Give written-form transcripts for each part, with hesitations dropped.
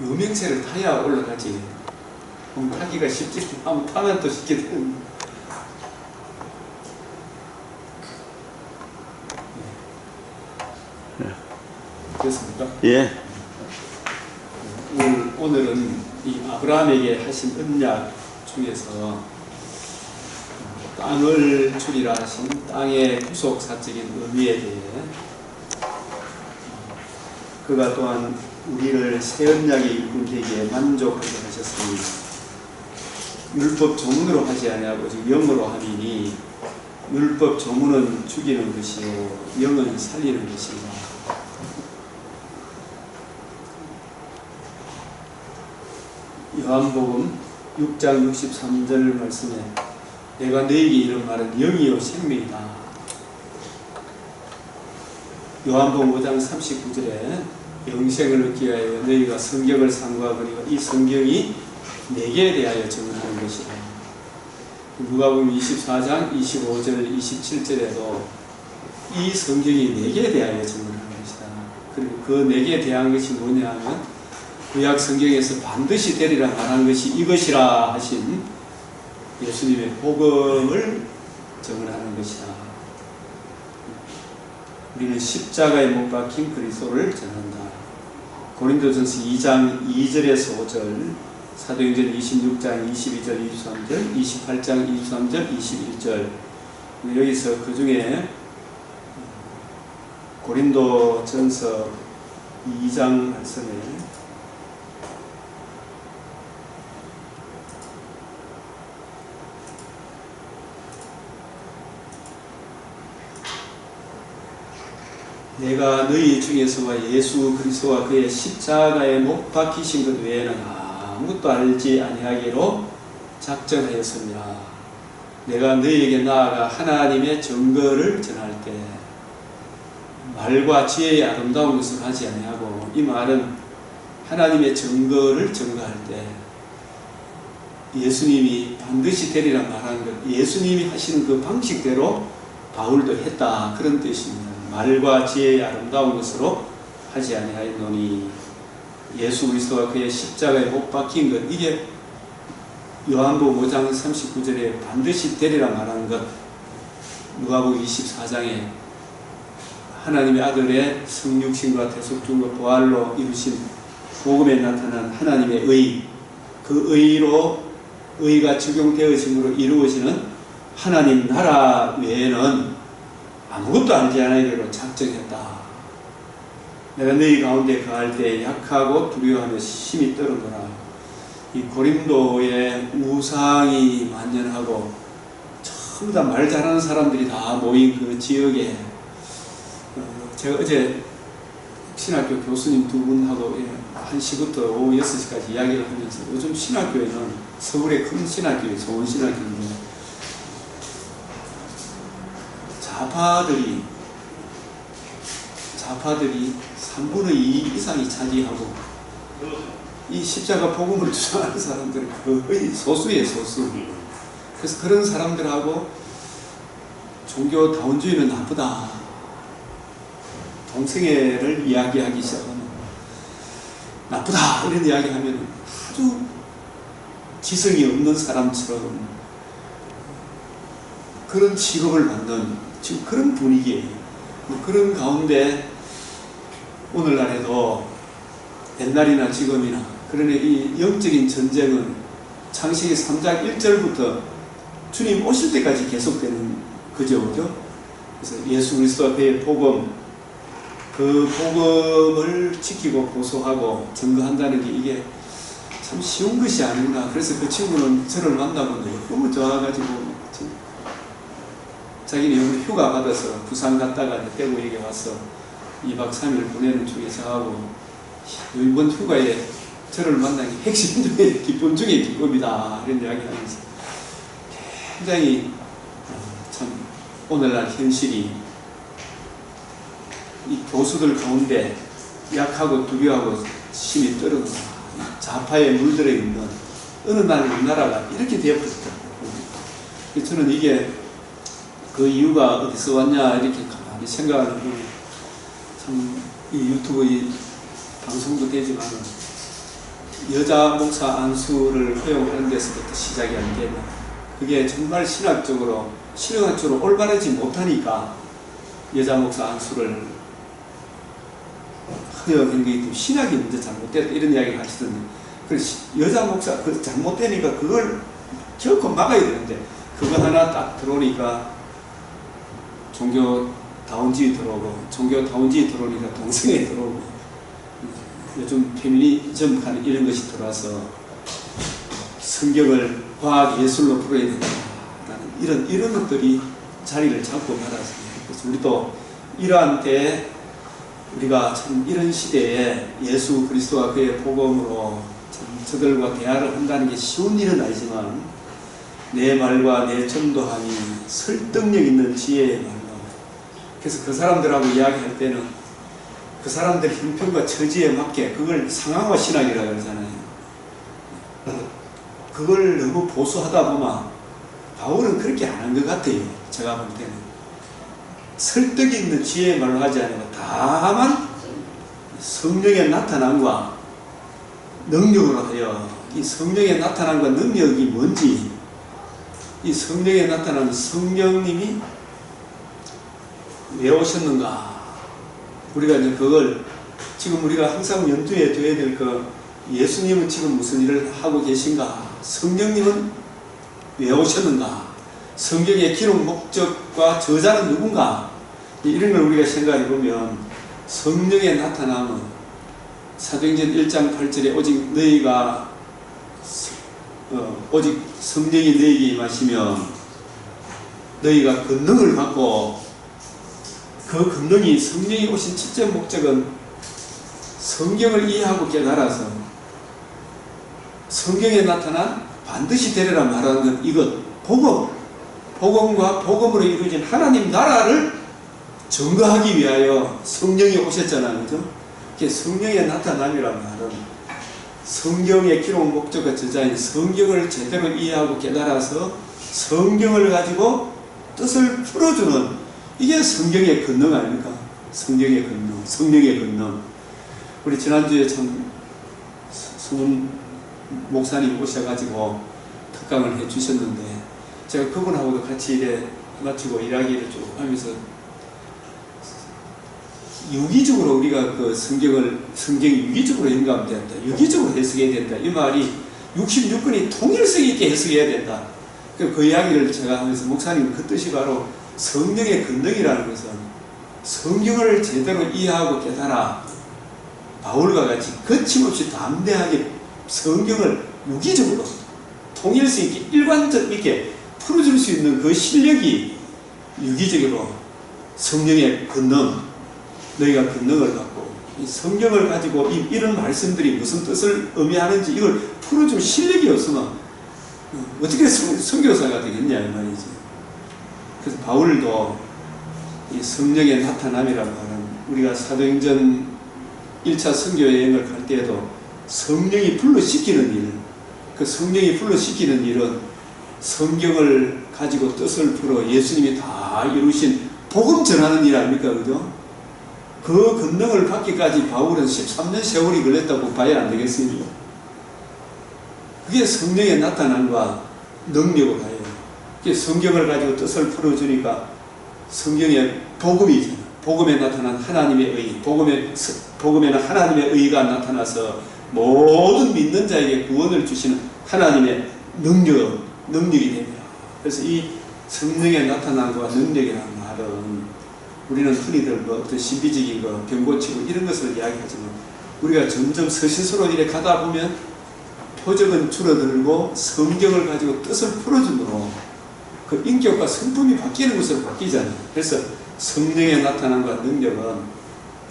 유명세를 타야 올라가지. 타기가 쉽지 않으면 타면 또 쉽게 되는. 됐습니까? 예. 오늘은 이 아브라함에게 하신 언약 중에서 땅을 주리라 하신 땅의 구속사적인 의미에 대해, 그가 또한 우리를 새 언약의 일꾼되기에 만족하게 하셨으니 율법 조문으로 하지 아니하고 오직 영으로 함이니 율법 조문은 죽이는 것이요 영은 살리는 것이다. 요한복음 6장 63절 말씀에 내가 너에게 이런 말은 영이요 생명이다. 요한복음 5장 39절에 영생을 얻기 위하여 너희가 성경을 상고하거니와 이 성경이 내게 대하여 증언하는 것이다. 누가복음 24장 25절 27절에도 이 성경이 내게 대하여 증언하는 것이다. 그리고 그 내게 대한 것이 뭐냐 하면 구약 성경에서 반드시 되리라 말한 것이 이것이라 하신 예수님의 복음을 증언하는 것이다. 우리는 십자가에 못 박힌 그리스도를 전한다. 고린도전서 2장 2절에서 5절, 사도행전 26장 22절 23절, 28장 23절 21절. 여기서 그 중에 고린도전서 2장 말씀에 내가 너희 중에서와 예수 그리스도와 그의 십자가에 못 박히신 것 외에는 아무것도 알지 아니하기로 작정하였습니다. 내가 너희에게 나아가 하나님의 증거를 전할 때 말과 지혜의 아름다운 것을 하지 아니하고, 이 말은 하나님의 증거를 증거할 때 예수님이 반드시 되리라 말하는 것, 예수님이 하시는 그 방식대로 바울도 했다, 그런 뜻입니다. 말과 지혜의 아름다운 것으로 하지 아니하였노니 예수 그리스도와 그의 십자가에 못 박힌 것, 이게 요한복음 5장 39절에 반드시 되리라 말하는 것, 누가복음 24장에 하나님의 아들의 성육신과 대속중과 부활로 이루신 복음에 나타난 하나님의 의, 그 의로 의가 적용되어짐으로 이루어지는 하나님 나라 외에는 아무것도 알지 않으기로 작정했다. 내가 너희 가운데 거할 때 약하고 두려워하며 심히 떨어노라. 이 고린도에 우상이 만연하고 전부 다 말 잘하는 사람들이 다 모인 그 지역에 제가 어제 신학교 교수님 두 분하고 1시부터 오후 6시까지 이야기를 하면서 요즘 신학교에는 서울의 큰 신학교에 좋은 신학교인데 좌파들이 3분의 2 이상이 차지하고 이 십자가 복음을 주장하는 사람들은 거의 소수예요, 소수. 그래서 그런 사람들하고 종교 다원주의는 나쁘다, 동성애를 이야기하기 시작하면 나쁘다 이런 이야기하면 아주 지성이 없는 사람처럼 그런 취급을 받는 지금 그런 분위기예요. 그런 가운데 오늘날에도 옛날이나 지금이나 그러니 이 영적인 전쟁은 창세기 3장 1절부터 주님 오실 때까지 계속되는 그죠? 그래서 예수 그리스도와 그의 복음, 그 복음을 지키고 고소하고 증거한다는 게 이게 참 쉬운 것이 아닌가. 그래서 그 친구는 저를 만나고 너무 좋아가지고 자기는 오늘 휴가 받아서 부산 갔다가 대구에 와서 2박 3일 보내는 중에 저하고 이번 휴가에 저를 만난 게 핵심 중에 기쁨 중에 기쁨이다 이런 이야기 하면서 굉장히 참 오늘날 현실이 이 교수들 가운데 약하고 두려워하고 심히 떨어져 좌파에 물들어 있는 어느 날 우리나라가 이렇게 되어버렸다. 저는 이게 그 이유가 어디서 왔냐 이렇게 가만히 생각을 해보면 참 이 유튜브 이 방송도 되지만 여자 목사 안수를 허용하는 데서부터 시작이 안 되면 그게 정말 신학적으로 올바르지 못하니까 여자 목사 안수를 허용한 게 신학이 먼저 잘못됐다 이런 이야기를 하시던데, 그래서 여자 목사 잘못되니까 그걸 결코 막아야 되는데 그거 하나 딱 들어오니까 종교다운주의 들어오고, 종교다운주의 들어오니까 동성애 들어오고, 요즘 페미니즘 하는 이런 것이 들어와서 성경을 과학 예술로 풀어야 된다라는 이런 것들이 자리를 잡고 말았습니다. 그래서 우리도 이러한 때 우리가 참 이런 시대에 예수 그리스도와 그의 복음으로 참 저들과 대화를 한다는 게 쉬운 일은 아니지만 내 말과 내 전도함이 설득력 있는 지혜의 말로, 그래서 그 사람들하고 이야기할 때는 그 사람들 형편과 처지에 맞게 그걸 상황화 신학이라고 그러잖아요. 그걸 너무 보수하다 보면 바울은 그렇게 안 한 것 같아요. 제가 볼 때는 설득 있는 지혜의 말로 하지 않고 다만 성령의 나타남과 능력으로 하여, 이 성령의 나타남과 능력이 뭔지, 이 성령의 나타나는 성령님이 왜 오셨는가, 우리가 이제 그걸 지금 우리가 항상 염두에 둬야 될 예수님은 지금 무슨 일을 하고 계신가, 성령님은 왜 오셨는가, 성경의 기록 목적과 저자는 누군가, 이런 걸 우리가 생각해 보면 성령의 나타남은 사도행전 1장 8절에 오직 성령이 너희에게 임하시면 너희가 권능을 받고, 그 권능이, 성령이 오신 첫째 목적은 성경을 이해하고 깨달아서 성경에 나타난 반드시 되리라 말하는 건 이것, 복음과 복음으로 이루어진 하나님 나라를 증거하기 위하여 성령이 오셨잖아요. 그죠? 그게 성령의 나타남이란 말은 성경의 기록 목적과 저자인 성경을 제대로 이해하고 깨달아서 성경을 가지고 뜻을 풀어주는, 이게 성경의 권능 아닙니까? 성경의 권능, 성령의 권능. 우리 지난주에 참 수문 목사님 오셔가지고 특강을 해주셨는데, 제가 그분하고도 같이 일에 마치고 이야기를 쭉 하면서 유기적으로 우리가 그 성경이 유기적으로 영감되었다, 유기적으로 해석해야 된다, 이 말이 66권이 통일성 있게 해석해야 된다. 그 이야기를 제가 하면서 목사님 그 뜻이 바로 성령의 권능이라는 것은 성경을 제대로 이해하고 깨달아 바울과 같이 거침없이 담대하게 성경을 유기적으로 통일성 있게 일관적 있게 풀어줄 수 있는 그 실력이 유기적으로 성령의 권능, 너희가 권능을 갖고 이 성경을 가지고 이런 말씀들이 무슨 뜻을 의미하는지 이걸 풀어줄 실력이 없으면 어떻게 선교사가 되겠냐 이 말이지. 그래서 바울도 이 성령의 나타남이라는 말은 우리가 사도행전 1차 선교 여행을 갈 때에도 성령이 불러시키는 일, 그 성령이 불러시키는 일은 성경을 가지고 뜻을 풀어 예수님이 다 이루신 복음 전하는 일 아닙니까? 그죠? 그 권능을 받기까지 바울은 13년 세월이 걸렸다고 봐야 안 되겠습니까? 그게 성령의 나타남과 능력을 하여, 그게 성경을 가지고 뜻을 풀어주니까 성경의 복음이잖아. 복음에 나타난 하나님의 의, 복음에는 하나님의 의가 나타나서 모든 믿는 자에게 구원을 주시는 하나님의 능력이 됩니다. 그래서 이 성령의 나타남과 능력이라는 말은 우리는 흔히들 어떤 신비적인 거, 병 고치고 이런 것을 이야기하지만 우리가 점점 서신서로 이렇게 가다 보면 표적은 줄어들고 성경을 가지고 뜻을 풀어줌으로 그 인격과 성품이 바뀌는 것으로 바뀌잖아요. 그래서 성령의 나타남과 능력은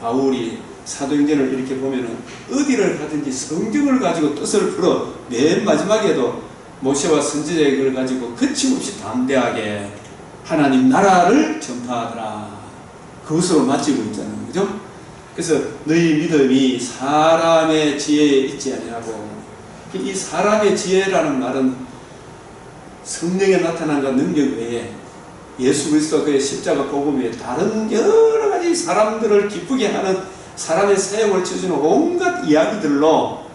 바울이 사도행전을 이렇게 보면은 어디를 가든지 성경을 가지고 뜻을 풀어 맨 마지막에도 모세와 선지자를 가지고 거침없이 담대하게 하나님 나라를 전파하더라. 그것으로 마치고 있잖아요. 그죠? 그래서 너희 믿음이 사람의 지혜에 있지 아니하고, 이 사람의 지혜라는 말은 성령에 나타난과 능력 외에 예수 그리스도 그의 십자가 복음 외에 다른 여러 가지 사람들을 기쁘게 하는 사람의 사용을 쳐주는 온갖 이야기들로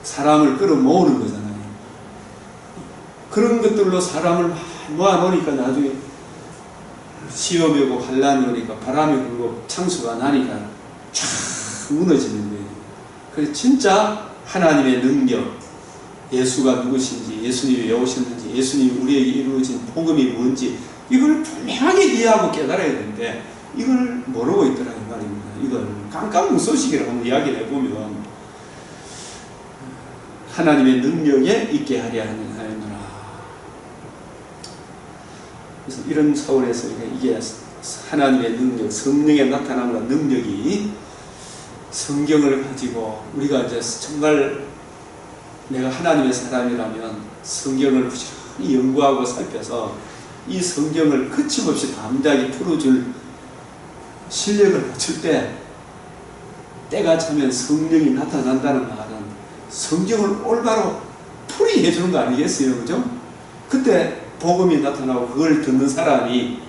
사람을 끌어모으는 거잖아요. 그런 것들로 사람을 모아놓으니까 나중에 시험이 오고 환란이 오니까 바람이 불고 창수가 나니까 쫙 무너지는 거예요. 그래서 진짜 하나님의 능력, 예수가 누구신지, 예수님이 왜 오셨는지, 예수님이 우리에게 이루어진 복음이 뭔지 이걸 분명하게 이해하고 깨달아야 되는데 이걸 모르고 있더라 이 말입니다. 이걸 깜깜무소식이라고 한번 이야기를 해보면 하나님의 능력에 있게 하려 하느라. 그래서 이런 차원에서 이게 하나님의 능력, 성령의 나타남과 능력이 성경을 가지고 우리가 이제 정말 내가 하나님의 사람이라면 성경을 부지런히 연구하고 살펴서 이 성경을 거침없이 담대하게 풀어줄 실력을 갖출 때 때가 차면 성령이 나타난다는 말은 성경을 올바로 풀이해 주는 거 아니겠어요? 그죠? 그때 복음이 나타나고 그걸 듣는 사람이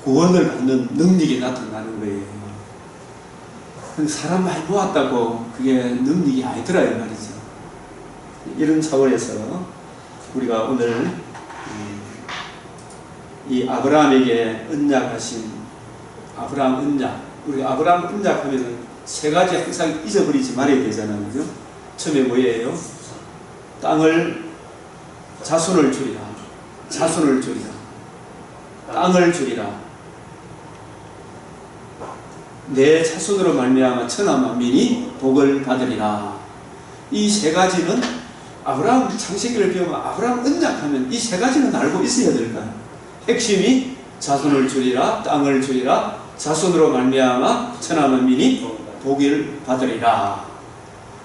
구원을 받는 능력이 나타나는 거예요. 사람 많이 모았다고 그게 능력이 아니더라 이 말이죠. 이런 차원에서 우리가 오늘 이 아브라함에게 언약하신 아브라함 언약, 우리 아브라함 언약 하면은 세 가지 항상 잊어버리지 말아야 되잖아요. 그죠? 처음에 뭐예요? 땅을 자손을 주리라. 자손을 주리라. 땅을 주리라. 내 자손으로 말미암아 천하 만민이 복을 받으리라. 이 세 가지는 아브라함 창세기를 배우면 아브라함 언약하면 이 세 가지는 알고 있어야 될까요? 핵심이 자손을 주리라, 땅을 주리라, 자손으로 말미암아 천하 만민이 복을 받으리라.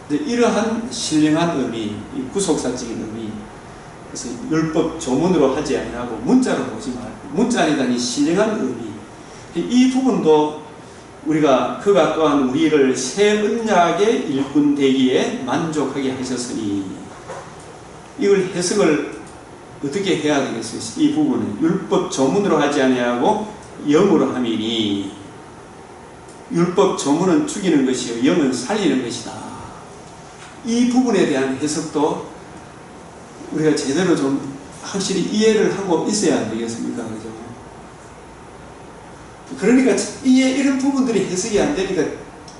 이러한 신령한 의미, 이 구속사적인 의미, 그래서 율법 조문으로 하지 아니하고 문자로 보지 말고 문자 아니다 이 신령한 의미, 이 부분도 우리가 그가 또한 우리를 새 언약의 일꾼 되기에 만족하게 하셨으니 이걸 해석을 어떻게 해야 되겠어요? 이 부분은 율법 조문으로 하지 아니하고 영으로 함이니 율법 조문은 죽이는 것이요 영은 살리는 것이다. 이 부분에 대한 해석도 우리가 제대로 좀 확실히 이해를 하고 있어야 안 되겠습니까? 그죠? 그러니까 이런 부분들이 해석이 안 되니까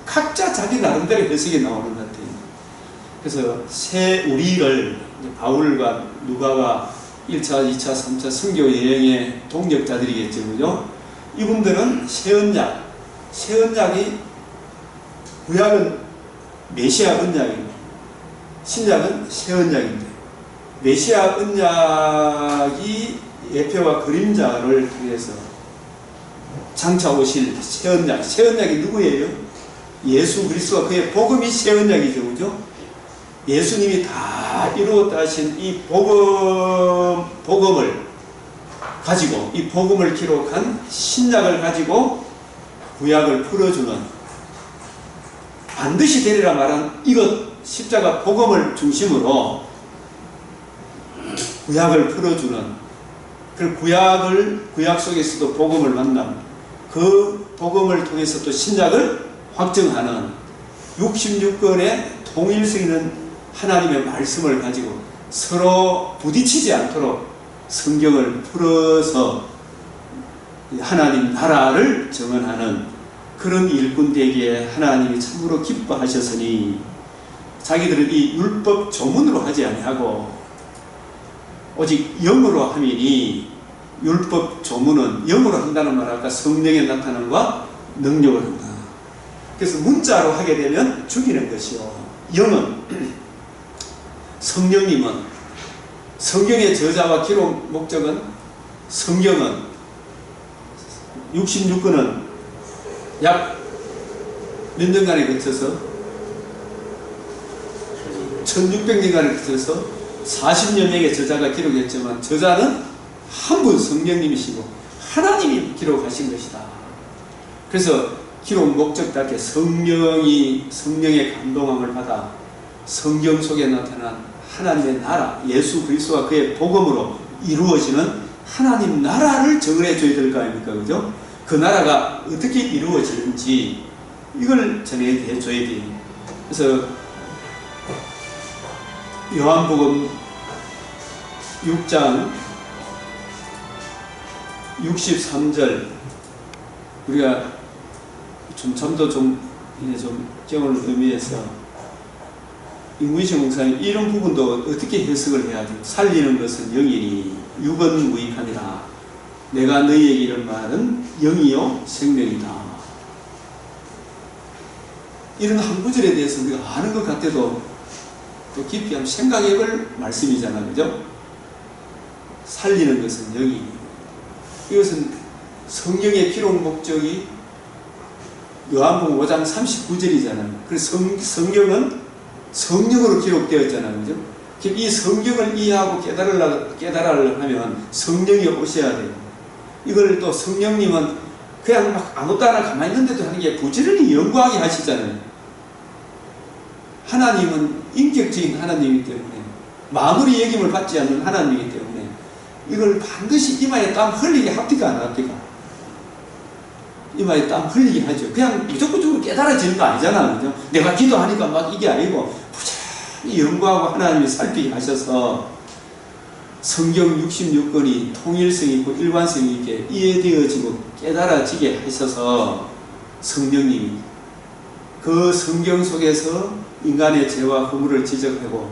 각자 자기 나름대로 해석이 나오는 것 같아요. 그래서 새 우리를 바울과 누가가 1차, 2차, 3차 선교 여행의 동력자들이겠죠. 그죠? 이분들은 새 언약, 새 언약이 구약은 메시아 언약입니다. 신약은 새 언약인데 메시아 언약이 예표와 그림자를 통해서 장차 오실 새 언약, 새 언약이 누구예요? 예수 그리스도와 그의 복음이 새 언약이죠. 그죠? 예수님이 다 이루었다 하신 이 복음을 가지고 이 복음을 기록한 신약을 가지고 구약을 풀어주는 반드시 되리라 말한 이것 십자가 복음을 중심으로 구약을 풀어주는 그 구약 속에서도 복음을 만나고 그 복음을 통해서 또 신약을 확정하는 66권의 통일성 있는 하나님의 말씀을 가지고 서로 부딪히지 않도록 성경을 풀어서 하나님 나라를 정언하는 그런 일꾼 되기에 하나님이 참으로 기뻐하셨으니 자기들은 이 율법 조문으로 하지 아니하고 오직 영으로 함이니 율법 조문은 영으로 한다는 말 아까 성령의 나타남과 능력을 한다. 그래서 문자로 하게 되면 죽이는 것이요. 영은 성령님은 성경의 저자와 기록 목적은 성경은 66권은 약 몇 년간에 거쳐서 1600년간에 거쳐서 40여 명의 저자가 기록했지만 저자는 한 분 성령님이시고 하나님이 기록하신 것이다. 그래서 기록 목적답게 성령의 감동함을 받아 성경 속에 나타난 하나님의 나라, 예수 그리스도와 그의 복음으로 이루어지는 하나님 나라를 정언해 줘야 될 거 아닙니까? 그죠? 그 나라가 어떻게 이루어지는지 이걸 전해 줘야 돼요. 그래서 요한복음 6장 63절 우리가 좀도 좀 경을 의미해서 임문식 목사님 이런 부분도 어떻게 해석을 해야 돼요? 살리는 것은 영이니 육은 무익하니라. 내가 너희에게 이런 말은 영이요 생명이다. 이런 한 구절에 대해서 우리가 아는 것 같아도 또 깊이 한번 생각해 볼 말씀이잖아요. 그죠? 살리는 것은 영이. 이것은 성령의 기록 목적이 요한복음 5장 39절이잖아요. 그래서 성경은 성령으로 기록되었잖아요. 그죠? 이 성경을 이해하고 깨달으려고 하면 성령이 오셔야 돼요. 이걸 또 성령님은 그냥 막 아무것도 안 하고 가만히 있는데도 하는 게 부지런히 연구하게 하시잖아요. 하나님은 인격적인 하나님이기 때문에 마무리 얘기를 받지 않는 하나님이기 때문에 이걸 반드시 이마에 땀 흘리게 합니까 안 합니까? 이마에 땀 흘리게 하죠. 그냥 무조건 깨달아지는 거 아니잖아. 그죠? 내가 기도하니까 막 이게 아니고 부지런히 연구하고 하나님이 살피게 하셔서 성경 66권이 통일성 있고 일관성 있게 이해되어지고 깨달아지게 하셔서 성령님이 그 성경 속에서 인간의 죄와 허물을 지적하고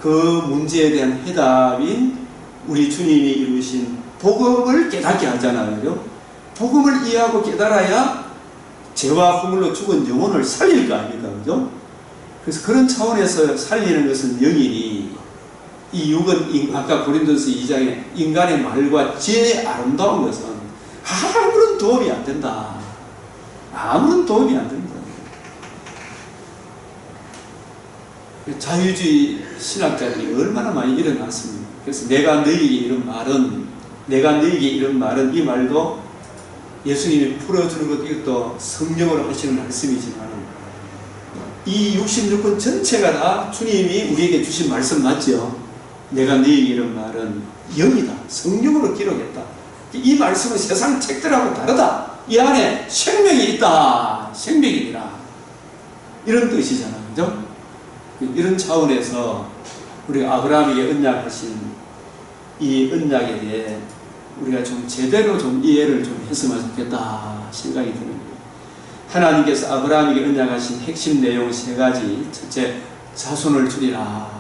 그 문제에 대한 해답인 우리 주님이 이루신 복음을 깨닫게 하잖아요. 그죠? 복음을 이해하고 깨달아야 죄와 허물로 죽은 영혼을 살릴 거 아닙니까? 그죠? 그래서 그런 차원에서 살리는 것은 영이니 이 육은 아까 고린도서 2장에 인간의 말과 지혜의 아름다운 것은 아무런 도움이 안 된다. 아무런 도움이 안 된다. 자유주의 신학자들이 얼마나 많이 일어났습니다. 그래서 내가 너희에게 이런 말은 이 말도 예수님이 풀어주는 것도 이것도 성령으로 하시는 말씀이지만 이 66권 전체가 다 주님이 우리에게 주신 말씀 맞죠? 내가 너희에게 이런 말은 영이다. 성령으로 기록했다. 이 말씀은 세상 책들하고 다르다. 이 안에 생명이 있다. 생명이니라. 이런 뜻이잖아요. 그죠? 이런 차원에서 우리가 아브라함에게 언약하신 이 언약에 대해 우리가 좀 제대로 좀 이해를 좀 했으면 좋겠다 생각이 드는 거예요. 하나님께서 아브라함에게 언약하신 핵심 내용 3가지. 첫째, 자손을 줄이라.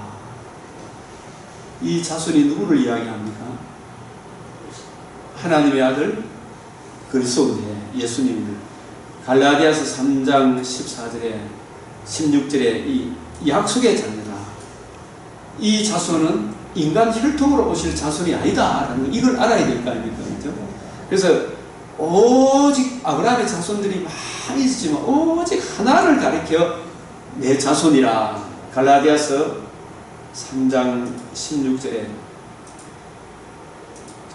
이 자손이 누구를 이야기합니까? 하나님의 아들 그리스도인데 예수님을 갈라디아서 3장 14절에 16절에 이 약속의 자녀다. 이 자손은 인간 혈통으로 오실 자손이 아니다라는 이걸 알아야 될 거 아닙니까? 그렇죠? 그래서 오직 아브라함의 자손들이 많이 있지만 오직 하나를 가리켜 내 자손이라. 갈라디아서 3장 16절에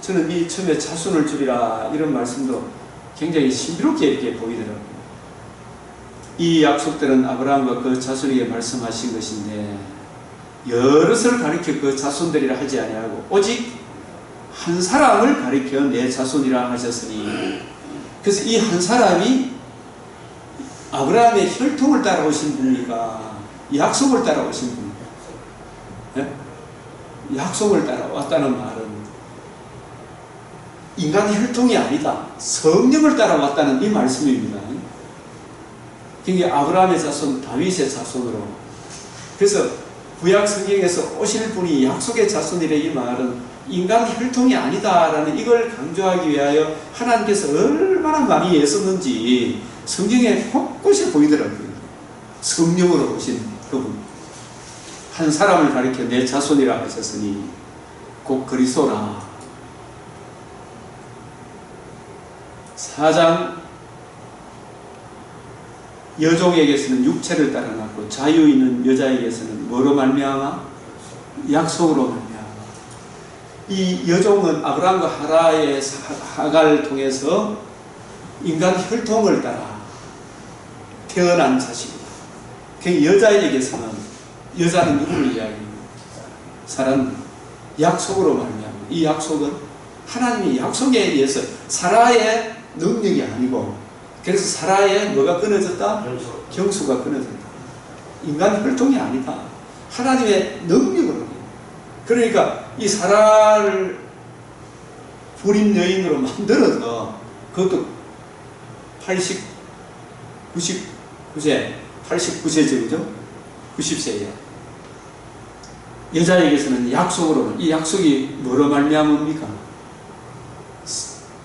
저는 이 처음에 자손을 줄이라 이런 말씀도 굉장히 신비롭게 이렇게 보이더라고요. 이 약속들은 아브라함과 그 자손에게 말씀하신 것인데 여럿을 가리켜 그 자손들이라 하지 아니하고 오직 한 사람을 가리켜 내 자손이라 하셨으니, 그래서 이 한 사람이 아브라함의 혈통을 따라오신 분입니까? 약속을 따라오신 분입니까? 네? 약속을 따라왔다는 말은 인간 혈통이 아니다. 성령을 따라왔다는 이 말씀입니다. 그게 아브라함의 자손, 다윗의 자손으로. 그래서 구약 성경에서 오실 분이 약속의 자손이라 이 말은 인간 혈통이 아니다라는 이걸 강조하기 위하여 하나님께서 얼마나 많이 애썼는지 성경에 곳곳에 보이더라고요. 성령으로 오신 그분. 한 사람을 가리켜 내 자손이라 하셨으니 곧 그리스도라. 4장 여종에게서는 육체를 따라 낳고 자유 있는 여자에게서는 뭐로 말미암아? 약속으로 말미암아. 이 여종은 아브라함과 하라의 하가를 통해서 인간 혈통을 따라 태어난 자식이다. 그 여자에게서는, 여자는 누구를 이야기합니까? 사람, 약속으로 말미암아. 이 약속은 하나님의 약속에 의해서 사라의 능력이 아니고, 그래서 사라의 뭐가 끊어졌다? 경수가 끊어졌다. 인간 혈통이 아니다. 하나님의 능력으로. 그러니까 이 사라를 불임 여인으로 만들어서 그것도 99세, 89세 정도? 90세에 여자에게서는 약속으로, 이 약속이 뭐로 말미암습니까?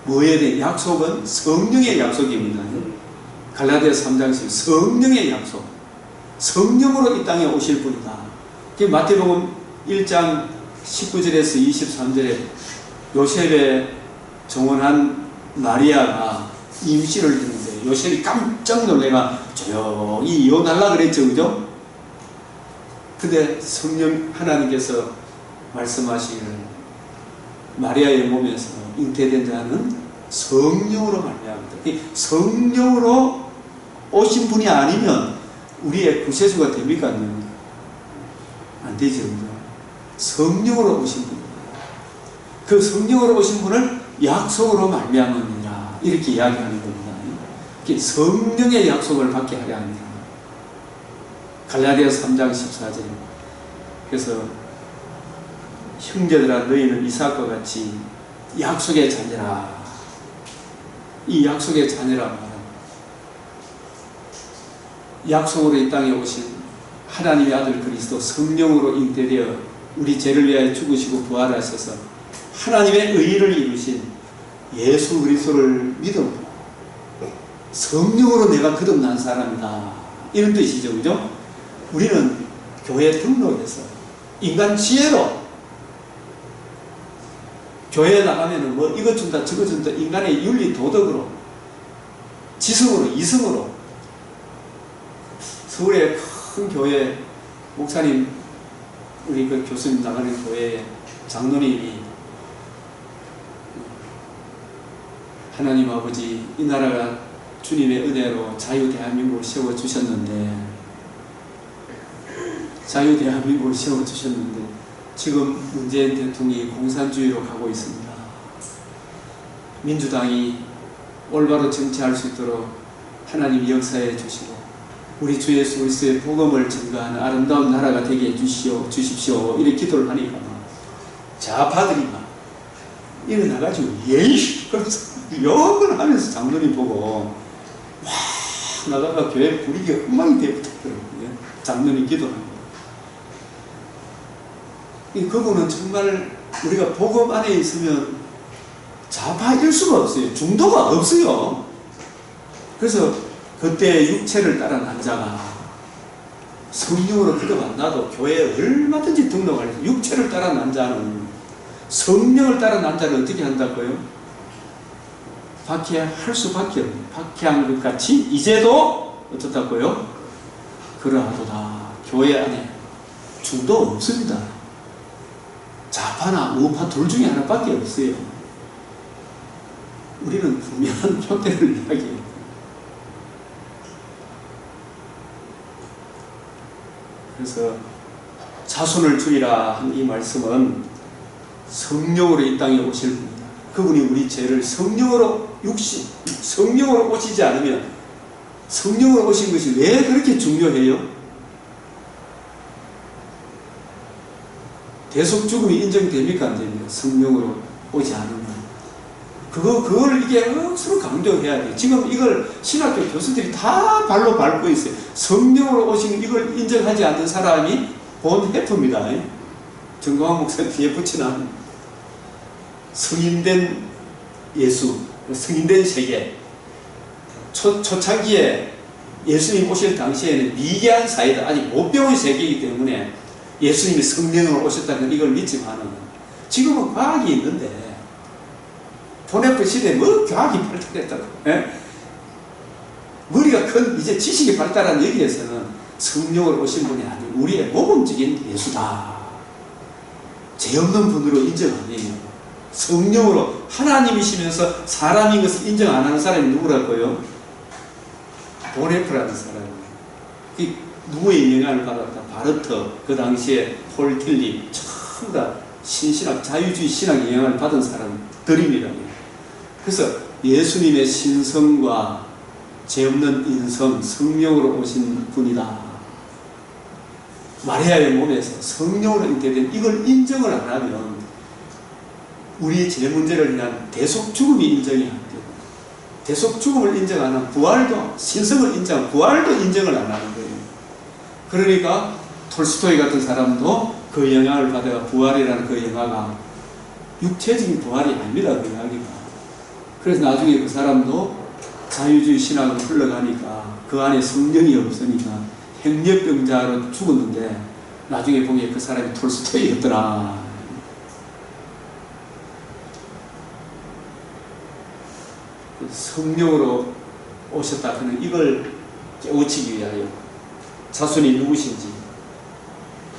뭐에 대한 약속은 성령의 약속입니다. 갈라디아서 3장 10 성령의 약속, 성령으로 이 땅에 오실 분이다. 마태복음 1장 19절에서 23절에 요셉의 정원한 마리아가 임신을 했는데 요셉이 깜짝 놀래가 조용히 이혼하려고 그랬죠, 그죠? 근데 성령 하나님께서 말씀하시기를 마리아의 몸에서 잉태된 자는 성령으로 말미암다. 성령으로 오신 분이 아니면 우리의 구세주가 됩니까? 안 되죠. 성령으로 오신 분. 그 성령으로 오신 분을 약속으로 말미암으니라 이렇게 이야기하는 겁니다. 성령의 약속을 받게 하려 합니다. 갈라디아서 3장 14절. 그래서 형제들아 너희는 이삭과 같이 약속의 자녀라. 이 약속의 자녀라 말은 약속으로 이 땅에 오신 하나님의 아들 그리스도 성령으로 잉태되어 우리 죄를 위하여 죽으시고 부활하셔서 하나님의 의의를 이루신 예수 그리스도를 믿음 성령으로 내가 거듭난 사람이다. 이런 뜻이죠. 그죠? 우리는 교회에 등록해서 인간 지혜로 교회에 나가면은 뭐 이것 준다 저것 준다 인간의 윤리 도덕으로 지성으로 이성으로 서울의 큰 교회 목사님 우리 그 교수님 나가는 교회에 장로님이 하나님 아버지 이 나라가 주님의 은혜로 자유 대한민국을 세워주셨는데 자유 대한민국을 세워주셨는데 지금 문재인 대통령이 공산주의로 가고 있습니다. 민주당이 올바로 정치할 수 있도록 하나님 역사해 주시고 우리 주 예수 그리스도의 복음을 증거하는 아름다운 나라가 되게 주십시오 이렇게 기도를 하니까 좌파들이 막 일어나가지고 예이 그러면서 욕을 하면서 장로님 보고 막 나다가 교회 분위기가 엉망이 되어버렸더라고요. 장로님 기도하는 그분은 정말 우리가 복음 안에 있으면 좌파일 수가 없어요. 중도가 없어요. 그래서 그때 육체를 따라 난 자가 성령으로 기도 안 나도 교회에 얼마든지 등록할 수 육체를 따라 난 자는 성령을 따라 난 자는 어떻게 한다고요? 박해할 수밖에 없어요. 박해한 것 같이 이제도 어떻다고요? 그러하도다. 교회 안에 중도 없습니다. 좌파나 우파 둘 중에 하나밖에 없어요. 우리는 분명한 표대를 이야기해요. 그래서 자손을 주리라 한 이 말씀은 성령으로 이 땅에 오실 분이다. 그분이 우리 죄를 성령으로 성령으로 오시지 않으면 성령으로 오신 것이 왜 그렇게 중요해요? 대속 죽음이 인정됩니까? 안 됩니까? 성령으로 오지 않으면. 그걸 이게 억수로 강조해야 돼요. 지금 이걸 신학교 교수들이 다 발로 밟고 있어요. 성령으로 오신 이걸 인정하지 않는 사람이 본 해프입니다. 정광훈 목사 뒤에 붙여놓은 성인된 예수, 성인된 세계. 초창기에 예수님 오실 당시에는 미개한 사회다. 아직 못 배운 세계이기 때문에 예수님이 성령으로 오셨다는 이걸 믿지만은 지금은 과학이 있는데 보네프 시대에 뭐 과학이 발달했다고 머리가 큰 이제 지식이 발달한 여기에서는 성령으로 오신 분이 아니고 우리의 모범적인 예수다. 죄 없는 분으로 인정 안 해요. 성령으로 하나님이시면서 사람인 것을 인정 안 하는 사람이 누구라고요? 보네프라는 사람이에요. 누구의 영향을 받았다? 바르터, 그 당시에 폴 틸리, 전부 다 신신학, 자유주의 신학의 영향을 받은 사람들입니다. 그래서 예수님의 신성과 죄 없는 인성, 성령으로 오신 분이다. 마리아의 몸에서 성령으로 잉태된 이걸 인정을 안 하면 우리의 제 문제를 위한 대속 죽음이 인정이 안 돼요. 대속 죽음을 인정 안 하면 부활도, 신성을 인정하면 부활도 인정을 안 하는 거예요. 그러니까 톨스토이 같은 사람도 그 영향을 받아가 부활이라는 그 영화가 육체적인 부활이 아닙니다. 그 이야기가. 그래서 나중에 그 사람도 자유주의 신학으로 흘러가니까 그 안에 성령이 없으니까 행렬병자로 죽었는데 나중에 보면 그 사람이 톨스토이였더라. 성령으로 오셨다 하는 이걸 깨우치기 위하여 자손이 누구신지.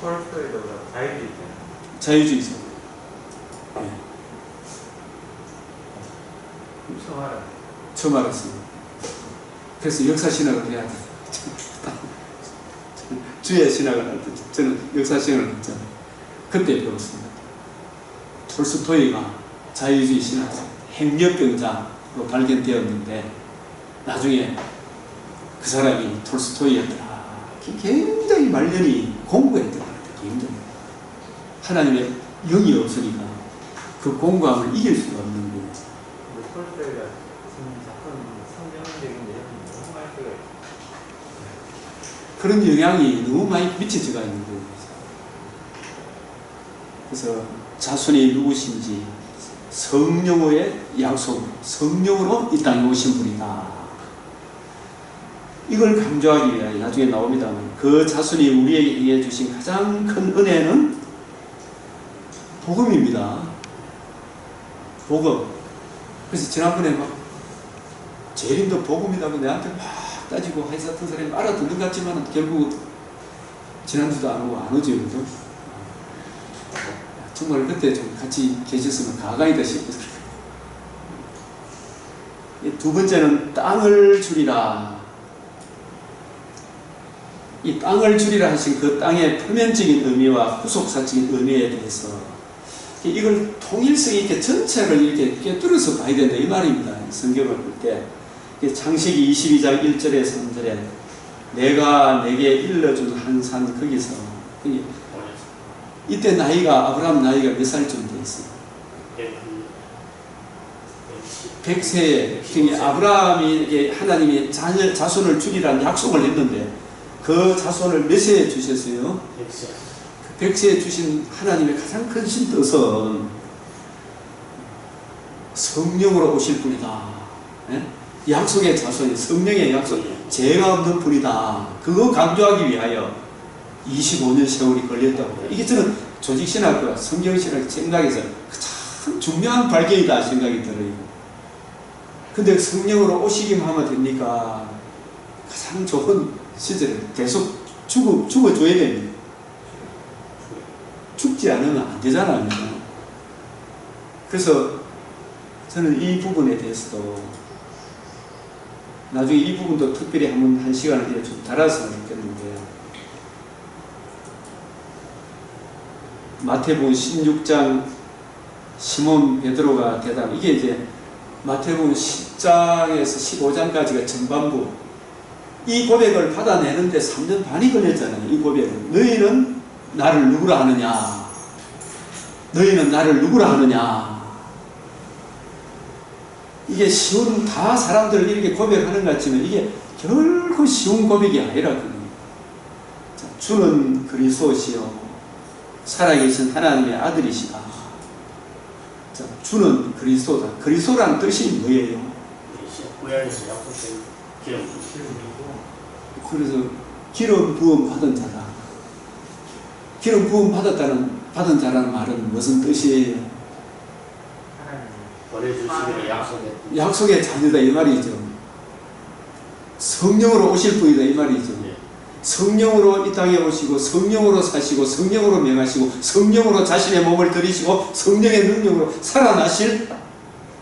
톨스토이도 자유주의자. 자유주의자. 네. 처음 알았습니다. 그래서 역사신학을 해야 돼. 주의 신학을 할 때 저는 역사신학을 했잖아요. 그때 배웠습니다. 톨스토이가 자유주의 신학 행렬병자로 발견되었는데 나중에 그 사람이 톨스토이였더라. 굉장히 말년이 공부했던 것 같아요. 굉장히. 하나님의 영이 없으니까 그 공부함을 이길 수가 없는 거예요. 톨스토이가 작품 성경적인 내용이 너무 많이 들어요. 그런 영향이 너무 많이 미쳐져가 있는 거예요. 그래서 자손이 누구신지 성령의 약속, 성령으로 이 땅에 오신 분이다. 이걸 강조하기 위하여 나중에 나옵니다만 그 자손이 우리에게 행해 주신 가장 큰 은혜는 복음입니다. 복음. 그래서 지난번에 막 재림도 복음이라고 내한테 막 따지고 하였던 사람이 알아듣는 것 같지만 결국 지난주도 안 오고 안 오죠. 그죠? 정말 그때 좀 같이 계셨으면 가강이다 싶었어요. 두 번째는 땅을 주리라. 이 땅을 주리라 하신 그 땅의 표면적인 의미와 후속사적인 의미에 대해서 이걸 통일성 있게 전체를 이렇게 꿰뚫어서 봐야 된다 이 말입니다. 성경을 볼 때 창세기 22장 1절에 3절에 내가 내게 일러준 한 산 거기서 이때 나이가 아브라함 나이가 몇 살쯤 됐어요? 100세에 아브라함이 하나님이 자손을 주리라는 약속을 했는데 그 자손을 몇 세에 주셨어요? 100세에 주신 하나님의 가장 큰 뜻은 성령으로 오실 분이다. 네? 약속의 자손이 성령의 약속, 죄가 없는 분이다. 그거 강조하기 위하여 25년 세월이 걸렸다고. 이게 저는 조직신학과 성경신학 생각에서 참 중요한 발견이다 생각이 들어요. 근데 성령으로 오시기만 하면 됩니까? 가장 좋은 시절에 계속 죽어줘야 됩니다. 죽지 않으면 안 되잖아요. 그래서 저는 이 부분에 대해서도 나중에 이 부분도 특별히 한 시간을 좀 달았으면 좋겠는데 마태복음 16장 시몬 베드로가 대답 이게 이제 마태복음 10장에서 15장까지가 전반부 이 고백을 받아내는데 3년 반이 걸렸잖아요. 이 고백을 너희는 나를 누구라 하느냐 너희는 나를 누구라 하느냐 이게 쉬운 다 사람들 이렇게 고백하는 것 같지만 이게 결코 쉬운 고백이 아니라거든요. 주는 그리스도시요 살아계신 하나님의 아들이시다. 자, 주는 그리스도다. 그리스도라는 뜻이 뭐예요? 구약에서 약속된 기름. 그래서 기름 부음 받은 자다. 기름 부음 받은 자라는 말은 무슨 뜻이에요? 보내주시기로 약속했던 약속의 자녀다 이 말이죠. 성령으로 오실 분이다 이 말이죠. 성령으로 이 땅에 오시고 성령으로 사시고 성령으로 명하시고 성령으로 자신의 몸을 들이시고 성령의 능력으로 살아나실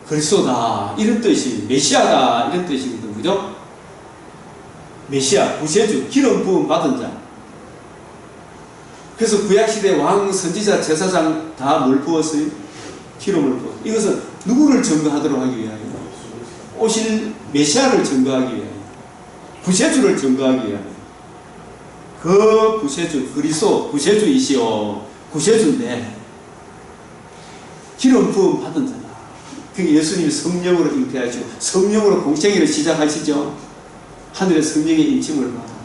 그리스도다 이런 뜻이 메시아다 이런 뜻이거든요. 그죠? 메시아 구세주 기름 부음 받은 자. 그래서 구약시대 왕 선지자 제사장 다 뭘 부었어요? 기름을 부었어요. 이것은 누구를 증거하도록 하기 위하여? 오실 메시아를 증거하기 위하여 구세주를 증거하기 위하여 그 구세주 그리스도 구세주이시오. 구세주인데 기름 부음 받은 자다. 그 예수님이 성령으로 잉태하시고 성령으로 공생애를 시작하시죠. 하늘의 성령의 인침을 받아.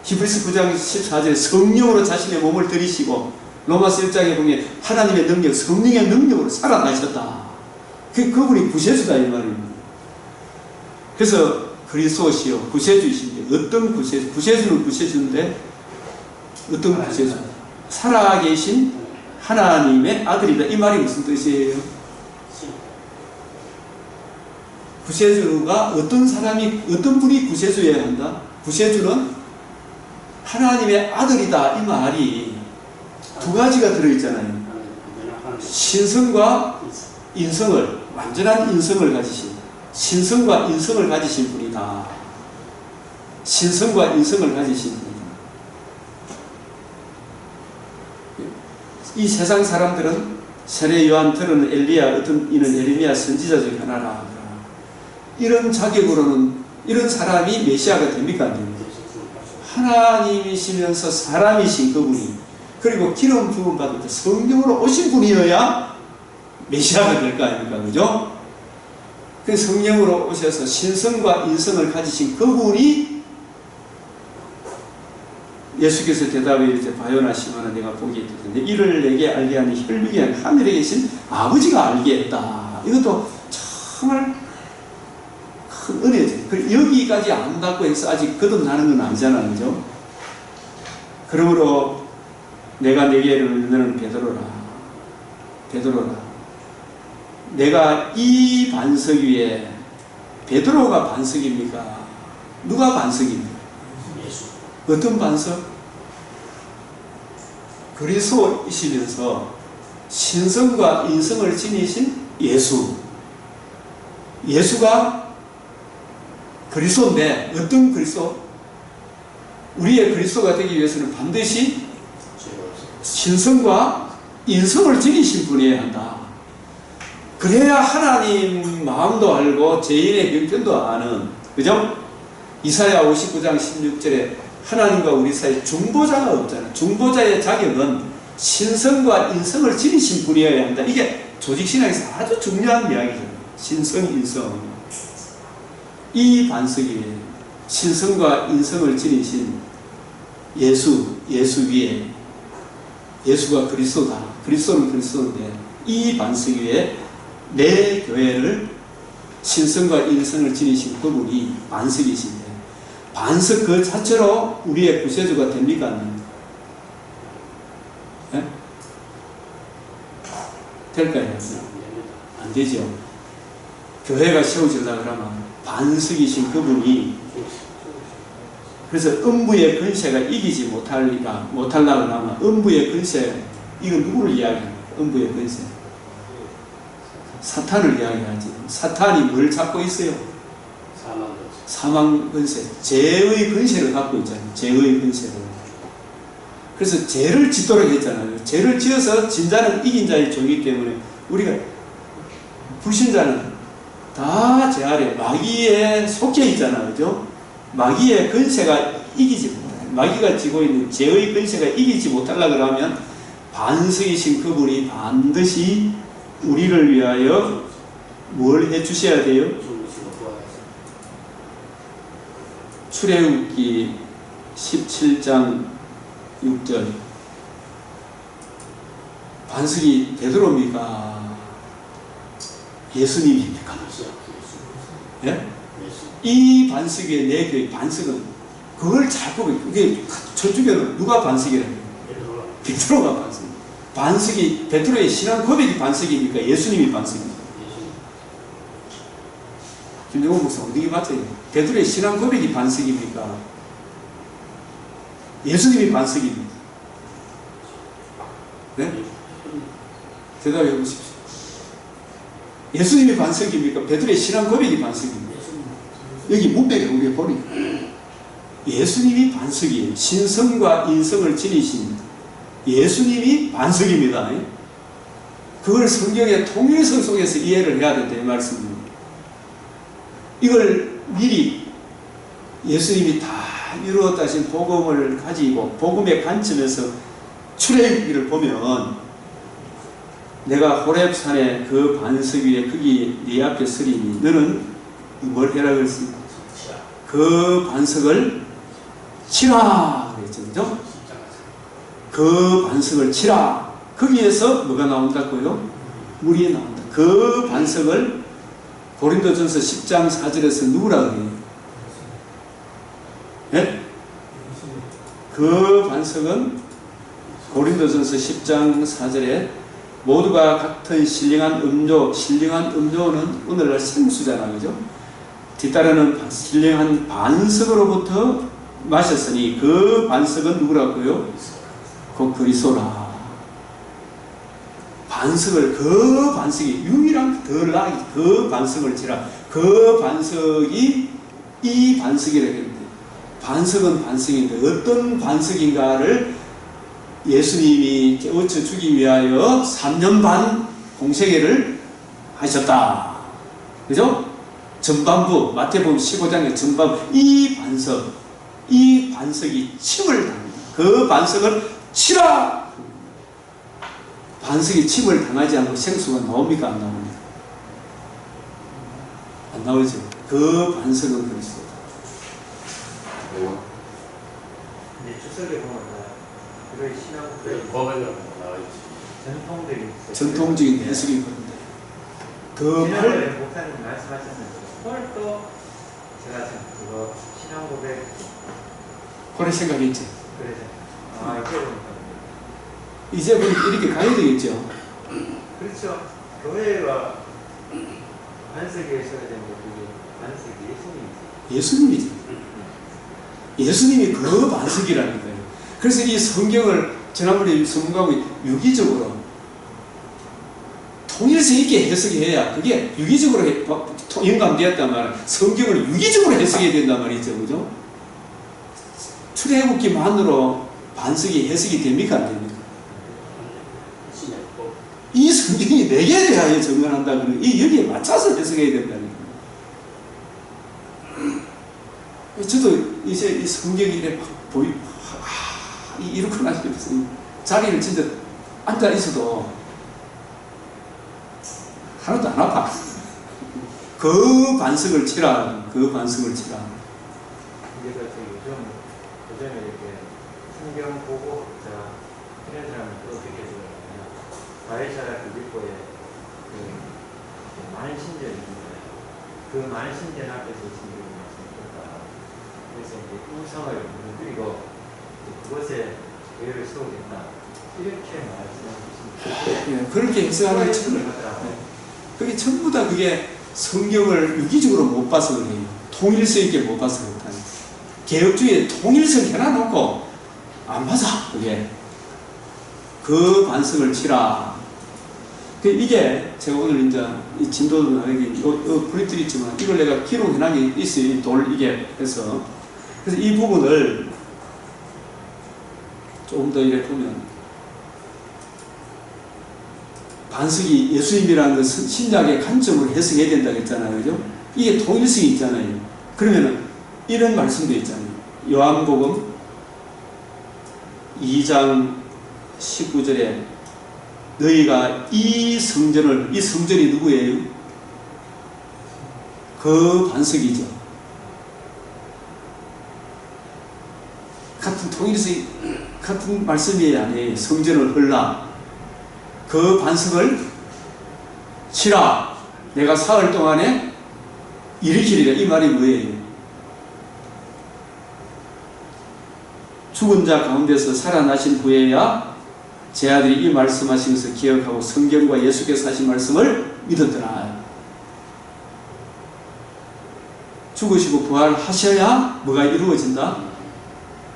히브리서 9장 14절에 성령으로 자신의 몸을 들이시고 로마서 1장에 보면 하나님의 능력, 성령의 능력으로 살아나셨다. 그분이 구세주다 이 말입니다. 그래서 그리스도시요 구세주이신데 어떤 구세주? 구세주는 구세주인데 어떤 구세주? 살아계신 하나님의 아들이다. 이 말이 무슨 뜻이에요? 구세주가 어떤 사람이 어떤 분이 구세주여야 한다? 구세주는 하나님의 아들이다. 이 말이 두 가지가 들어있잖아요. 신성과 인성을 완전한 인성을 가지신 신성과 인성을 가지신 분이다. 신성과 인성을 가지신 분이다. 이 세상 사람들은 세례 요한 들은 엘리야 어떤 이는 예레미야 선지자 중 하나라. 이런 자격으로는 이런 사람이 메시아가 됩니까? 안 됩니까? 하나님이시면서 사람이신 그분이 그리고 기름 부음 받을 때 성령으로 오신 분이어야 메시아가 될 거 아닙니까? 그죠? 그 성령으로 오셔서 신성과 인성을 가지신 그분이 예수께서 대답에 이제 바요나시마는 내가 보기에 있던데 이를 내게 알게 하니 혈육이 아닌 하늘에 계신 아버지가 알게 했다. 이것도 정말 큰 은혜죠. 여기까지 안다고 해서 아직 거듭나는 건 아니잖아요. 그죠? 그러므로 내가 내게 이르는 너는 베드로라. 베드로라. 내가 이 반석 위에 베드로가 반석입니까? 누가 반석입니까? 예수. 어떤 반석? 그리스도이시면서 신성과 인성을 지니신 예수. 예수가 그리스도인데 어떤 그리스도? 우리의 그리스도가 되기 위해서는 반드시 신성과 인성을 지니신 분이어야 한다. 그래야 하나님 마음도 알고 죄인의 형편도 아는, 그죠? 이사야 59장 16절에 하나님과 우리 사이에 중보자가 없잖아요. 중보자의 자격은 신성과 인성을 지니신 분이어야 한다. 이게 조직신학에서 아주 중요한 이야기죠. 신성, 인성. 이 반석이 신성과 인성을 지니신 예수 위에 예수가 그리스도다. 그리스도는 그리스도인데 이 반석 위에 내 교회를 신성과 인성을 지니신 그분이 반석이신데 반석 그 자체로 우리의 구세주가 됩니까? 안 됩니까? 네? 될까요? 안 되죠. 교회가 세워지려고 그러면 반석이신 그분이 그래서 음부의 권세가 이기지 못하려고 하면 음부의 권세, 이건 누구를 이야기합니까? 음부의 권세. 사탄을 이야기하지. 사탄이 뭘 잡고 있어요? 사망 권세. 죄의 권세를 갖고 있잖아요. 죄의 권세를. 그래서 죄를 짓도록 했잖아요. 죄를 지어서 진자는 이긴 자의 종이기 때문에 우리가 불신자는 다 죄 아래 마귀에 속해 있잖아요. 그죠? 마귀의 권세가 이기지 못해. 마귀가 쥐고 있는 죄의 권세가 이기지 못하려고 하면 반석이신 그분이 반드시 우리를 위하여 뭘 해주셔야 돼요? 출애굽기 17장 6절 반석이 베드로입니까? 예수님입니까? 예? 이 반석 위에 내 교회 반석은 그걸 잘 보고 이게 저쪽에는 누가 반석이라고 해요? 베드로가 반석. 반석이 베드로의 신앙 고백이 반석입니까? 예수님이 반석입니까? 김정호 목사 어디게 맞아요? 베드로의 신앙 고백이 반석입니까? 예수님이 반석입니까? 네? 대답해 보십시오. 예수님이 반석입니까? 베드로의 신앙 고백이 반석입니까? 여기 문맥에 우리가 보니까 예수님이 반석이에요. 신성과 인성을 지니신 예수님이 반석입니다. 그걸 성경의 통일성 속에서 이해를 해야 된다 이 말씀입니다. 이걸 미리 예수님이 다 이루었다 하신 복음을 가지고 복음의 관점에서 출애굽기를 보면 내가 호렙산에 그 반석 위에 거기 네 앞에 서리니 너는 뭘 해라 그랬습니까? 그 반석을 치라 그랬죠. 그죠? 그 반석을 치라. 거기에서 뭐가 나온다고요? 물이 나온다. 그 반석을 고린도전서 10장 4절에서 누구라 그래요? 예? 그 반석은 고린도전서 10장 4절에 모두가 같은 신령한 음료는 오늘날 생수잖아, 그죠? 뒤따르는 신령한 반석으로부터 마셨으니 그 반석은 누구라고요? 곧 그리스도라. 반석을, 그 반석이 유일한 그 반석을 치라. 그 반석이 이 반석이라고 했는데, 반석은 반석인데 어떤 반석인가를 예수님이 깨우쳐 주기 위하여 3년 반 공생애를 하셨다. 그죠? 전반부, 마태복음 15장의 전반부, 이 반석이 침을 당합니다. 그 반석을 치라! 반석이 침을 당하지 않고 생수가 나옵니까? 안 나옵니까? 안 나오죠. 그 반석은 그리스도다. 근데 주석에 보면 그의 신앙 법에는 나와있지. 전통적인 해석이 그런데 지난번에 목사님 말씀하셨는데 그걸 또 제가 그거 신앙 고백 그래 생각했지. 그래서 이렇게 보니까 이제 이렇게 가야 되겠죠. 그렇죠. 교회가 반석에 있어야 되는데 그게 반석이 예수님이지. 예수님이 그 반석이라는 거예요. 그래서 이 성경을 지난번에 성경하고 유기적으로 통일성 있게 해석해야 그게 유기적으로 연관되었단 말이에요. 성경을 유기적으로 해석해야 된단 말이죠. 그죠? 출애굽기만으로 반석이 해석이 됩니까? 안 됩니까? 이 성경이 내게 대하여 정언한다. 이 여기에 맞춰서 해석해야 된다는 거예요. 저도 이제 이 성경이 이렇게 막 이렇게 나서 자리를 진짜 앉아 있어도 하나도 안 아파. 그 반석을 치라. 그 반석을 치라. 이게 요즘에 이렇게 성경 보고 이런 사람을 또 느껴지거든요. 바리새라 빌립보에 많은 신전이 있는데 그 많은 신전 앞에서 예수님이 말씀하셨다. 그래서 이제 우상을 무너뜨리고 그것에 교회를 세우겠다. 이렇게 말씀하셨습니다. 예, 그렇게 해석하는 게 전부, 그게 전부 다 그게 성경을 유기적으로 못 봐서 그래요. 통일성 있게 못 봐서 그렇다는. 개혁주의에 통일성 해놔놓고 안 맞아. 그게 그 반석을 치라. 이게 제가 오늘 이제 이 진도도 나에게 프린트를 있지만 이걸 내가 기록해놓은 게 있어요. 돌 이게 해서. 그래서 이 부분을 조금 더 이렇게 보면 반석이 예수님이라는 것은 신약의 관점으로 해석해야 된다고 했잖아요. 그죠? 이게 통일성이 있잖아요. 그러면은 이런 말씀도 있잖아요. 요한복음 2장 19절에 너희가 이 성전이 누구예요? 그 반석이죠. 같은 통일성이 같은 말씀이 아니에요. 성전을 헐라. 그 반석을 치라. 내가 사흘 동안에 일으키리라. 이 말이 뭐예요? 죽은 자 가운데서 살아나신 후에야 제 아들이 이 말씀하신 것을 기억하고 성경과 예수께서 하신 말씀을 믿었더라. 죽으시고 부활하셔야 뭐가 이루어진다?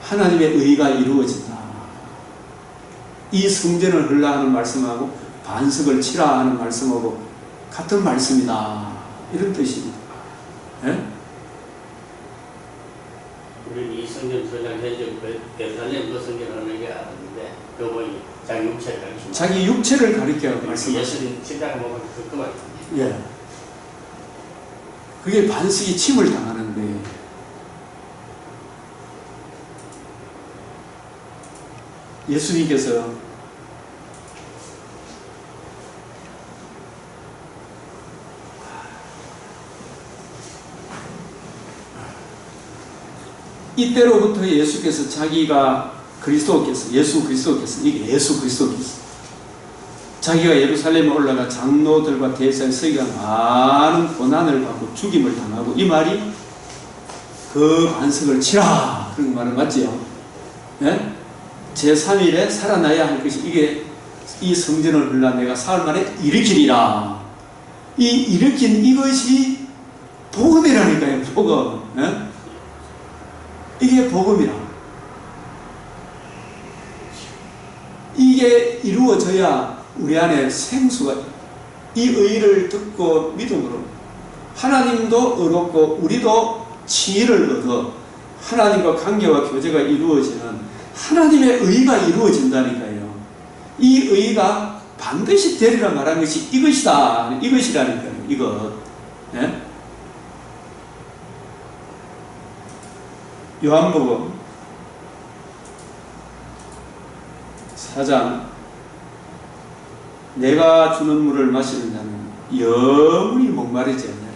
하나님의 의가 이루어진다. 이 성전을 헐라 하는 말씀하고 반석을 치라 하는 말씀하고 같은 말씀이다. 이런 뜻입니다. 예? 우리는 이 성전 저장해적 베살렘 그 성전 하는 게 아닌데 그분이 자기 육체를 가르치는 자기 육체를 가리켜 말씀하시죠. 예수님 십자가 먹은 그 말이에요. 예. 그게 반석이 침을 당하는 거예요. 예수님께서 이때로부터 예수께서 자기가 예수 그리스도께서 이게 예수 그리스도께서 자기가 예루살렘에 올라가 장로들과 대제사장 서기관 많은 고난을 받고 죽임을 당하고, 이 말이 그 반석을 치라 그런 말은 맞지요? 예? 제3일에 살아나야 할 것이 이게 이 성전을 흘러 내가 사흘 만에 일으키리라. 이 일으킨 이것이 복음이라니까요. 복음. 예? 이게 복음이라. 이게 이루어져야 우리 안에 생수가, 이 의를 듣고 믿음으로 하나님도 의롭고 우리도 치의를 얻어 하나님과 관계와 교제가 이루어지는 하나님의 의가 이루어진다니까요. 이 의가 반드시 되리라 말한 것이 이것이다. 이것이라니까요. 이것. 네? 요한복음 4장 내가 주는 물을 마시는 자는 영원히 목마르지 않나니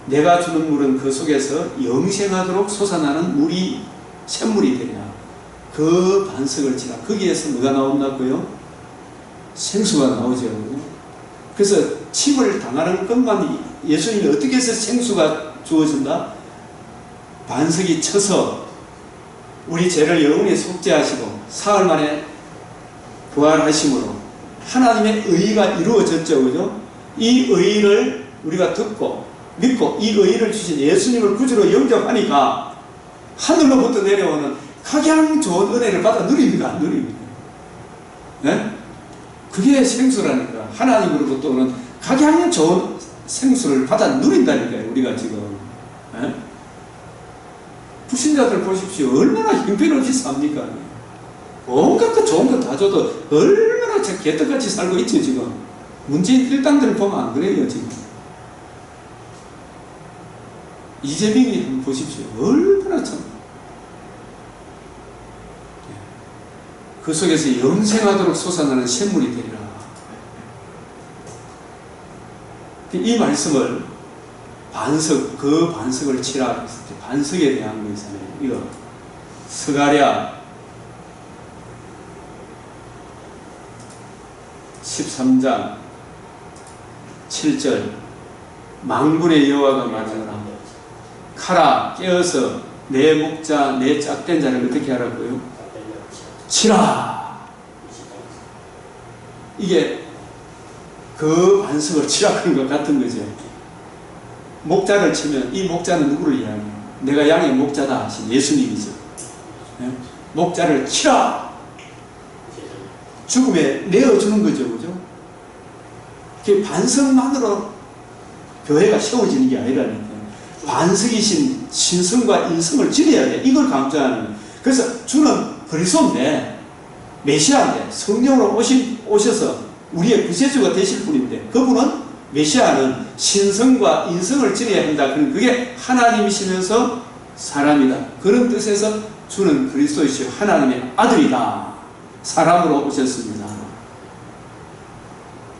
내가 주는 물은 그 속에서 영생하도록 솟아나는 물이 샘물이 되리라. 그 반석을 치라. 거기에서 뭐가 나온다고요? 생수가 나오죠. 그래서 침을 당하는 것만 예수님이 어떻게 해서 생수가 주어진다? 반석이 쳐서 우리 죄를 영원히 속죄하시고 사흘 만에 부활하심으로 하나님의 의가 이루어졌죠. 그죠? 이 의를 우리가 듣고 믿고 이 의를 주신 예수님을 구주로 영접하니까 하늘로부터 내려오는 가장 좋은 은혜를 받아 누립니다. 누립니다. 네? 그게 생수라니까. 하나님으로부터 오는 가장 좋은 생수를 받아 누린다니까요. 우리가 지금. 네? 불신자들 보십시오. 얼마나 형편없이 삽니까? 온갖 그 좋은 거 다 줘도 얼마나 개떡같이 살고 있죠. 지금 문재인 일당들을 보면 안 그래요. 지금 이재명이 한번 보십시오. 얼마나 참 그 속에서 영생하도록 솟아나는 샘물이 되리라. 이 말씀을 그 반석을 치라. 반석에 대한 거 있잖아요. 이거 스가랴 13장 7절 망군의 여호와가 말하노라. 카라 깨어서 내 목자 내 짝된 자를 어떻게 하라고요? 치라. 이게 그 반석을 치라 그런 것 같은 거죠. 목자를 치면 이 목자는 누구를 이야기해요? 내가 양의 목자다 하신 예수님이죠. 네? 목자를 치라. 죽음에 내어주는 거죠. 그죠? 그 반석만으로 교회가 세워지는 게 아니라니까요. 반석이신 신성과 인성을 지려야 돼. 이걸 강조하는 거예요. 그래서 주는 그리스도인데 메시아인데 성령으로 오셔서 우리의 구세주가 되실 분인데 그분은 메시아는 신성과 인성을 지려야 한다. 그게 하나님이시면서 사람이다. 그런 뜻에서 주는 그리스도이시오. 하나님의 아들이다. 사람으로 오셨습니다.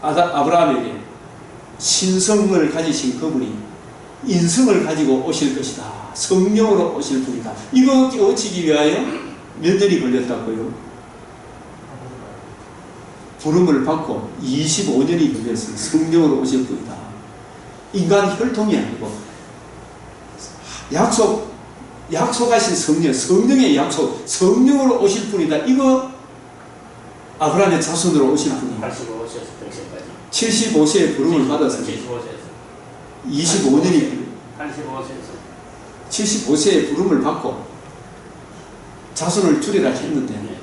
아브라함에게 신성을 가지신 그분이 인성을 가지고 오실 것이다. 성령으로 오실 분이다. 이거 깨우치기 위하여 몇 년이 걸렸다고요? 부름을 받고 25년이 걸렸어요. 성령으로 오실 분이다. 인간 혈통이 아니고 약속하신 성령의 약속, 성령으로 오실 분이다. 이거 아브라함의 자손으로 오실 분이 75세에 부름을 받았어요. 25년이 75세에 부름을 받고 자손을 줄이라 했는데